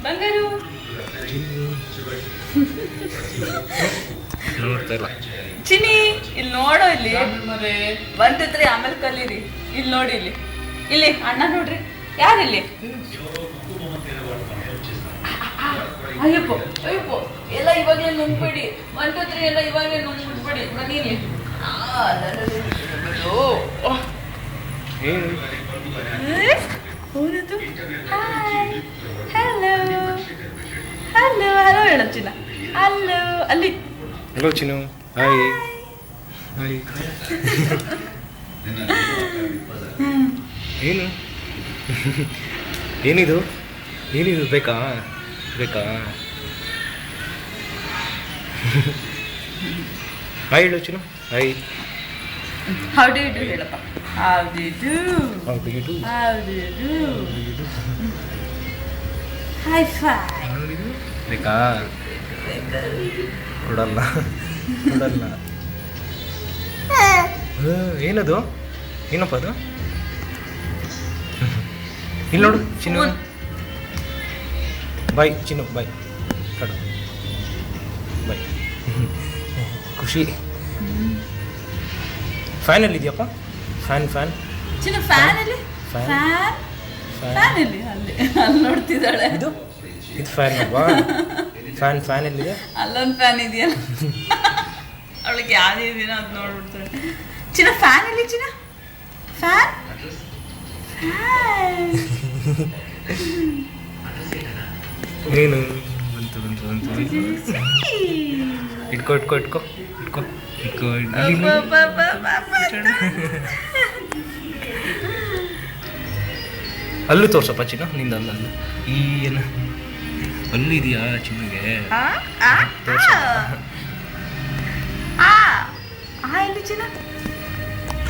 ಬಂಗಾರು ನೋಡ್ತಾ ಇಲ್ಲ. ಚಿನಿ ಇಲ್ಲಿ ನೋಡೋ, ಇಲ್ಲಿ 1 2 3 ಆಮೇಲೆ ಕಲೀರಿ. ಇಲ್ಲಿ ನೋಡಿ, ಇಲ್ಲಿ ಅಣ್ಣ ನೋಡ್ರಿ, ಯಾರಿಲ್ಲಿ? ಅಯ್ಯಪ್ಪೋ ಅಯ್ಯಪ್ಪೋ, ಎಲ್ಲ ಇವಾಗಲೇ ನುಂಗ್ಬೇಡಿ. 1 2 3 ಎಲ್ಲ ಇವಾಗಲೇ ನುಂಗ್ಬಿಡ್ಬೇಡಿ. ಬನ್ನಿಲ್ಲಿ. ಹೌದು. ಹಾಯ್, ಹಲೋ ಹಲೋ ಹಲೋ ಹೇಳೋ ಚಿನ್ನ. ಹಲೋ ಅಲ್ಲಿ. ಹಲೋ ಚಿನ್ನು. Hi hi. ಏನು ಏನಿದು ಏನಿದು ಬೇಕಾ ಬೇಕಾ? ಹಾಯ್ ಹೇಳು ಚಿನ್ನು. Hi. How do you do ಹೇಳಪ್ಪ. How do you do. How do you do. How do you do. Hi fi. ಬೇಕಾ? ಕೊಡಲ್ಲ ಕೊಡಲ್ಲ. ಏನದು? ಏನಪ್ಪ ಅದು? ಇಲ್ಲಿ ನೋಡು ಚಿನ್ನು. ಬಾಯ್ ಚಿನ್ನು, ಬಾಯ್ ಕಡ ಬಾಯ್. ಖುಷಿ. ಫ್ಯಾನಲ್ಲಿ ಇದೆಯಪ್ಪ? ಫ್ಯಾನ್ ಚಿನ್ನ ಫ್ಯಾನ್ ಅಲ್ಲಿ. ಫ್ಯಾನ್ ಫ್ಯಾನ್ ಇಲ್ಲಿ ಅಲ್ಲಿ ನೋಡ್ತಿದ್ದಾಳೆ. ಇದು ಫ್ಯಾನ್ ಅಲ್ವಾ? ಫ್ಯಾನ್ ಎಲ್ಲಿದೆ? ಅಲ್ಲೊಂದು ಫ್ಯಾನ್ ಇದೆಯಲ್ಲ, ಅವಳಿಗೆ ಯಾವ್ದು ಇದೆಯೋ ಅದು ನೋಡ್ಬಿಡ್ತಾಳೆ. ಚಿನ್ನ ಫ್ಯಾನ್ ಇಲ್ಲಿ, ಚಿನ್ನ ಫ್ಯಾನ್. ಏನು ಬಂತು ಬಂತು ಬಂತು. ಇಟ್ಕೋ ಇಟ್ಕೋ ಇಟ್ಕೋ ಇಟ್ಕೋ ಇಟ್ಕೋ. ಅಲ್ಲೂ ತೋರ್ಸಪ್ಪ ಚಿನ್ನ, ನಿಂದ ಅಲ್ಲೂ ಈ ಏನು ಅಲ್ಲೂ ಇದೆಯಾ ಚಿನ್ನಗೆ? ಇಲ್ಲಿ ಚಿನ್ನ.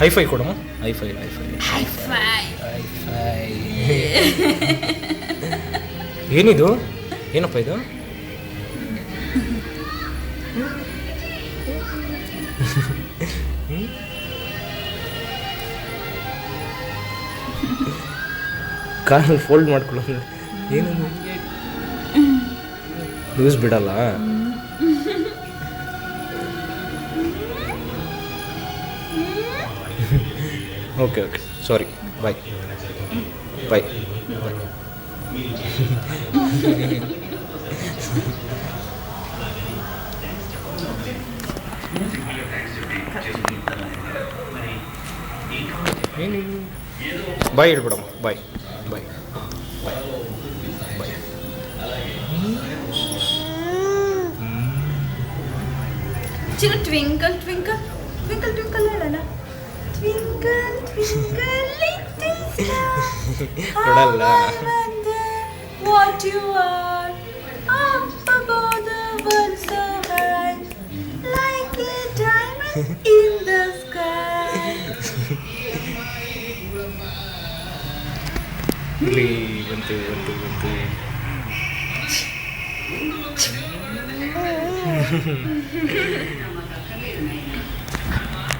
ಹೈಫೈ ಕೊಡಮ್ಮ. ಹೈಫೈ ಏನಿದು? ಏನಪ್ಪ ಇದು? ಕಾಲು ಫೋಲ್ಡ್ ಮಾಡ್ಕೊಳ್ಳೋದು ಏನು? ಲೂಸ್ ಬಿಡಲ್ಲ. Okay sorry. Bye bye bye. ಏನಿದು? ಬಾಯ್ ಹೇಳ್ಬಿಡಮ್ಮ. Bye bye bye bye. ಚಿನ್ನ ಟ್ವಿಂಕಲ್ ಟ್ವಿಂಕಲ್ ಟ್ವಿಂಕಲ್ ಟ್ವಿಂಕಲ್ ಹೇಳಲ್ಲ. ಟ್ವಿಂಕಲ್ ಟ್ವಿಂಕಲ್ ಲಿಟಲ್ ಸ್ಟಾರ್, ಕೊಡಲ್ಲ. What you are up above the world so high, like a diamond in the sky. ಇಲ್ಲಿ ಬಂತು ಬಂತು ಬಂತು.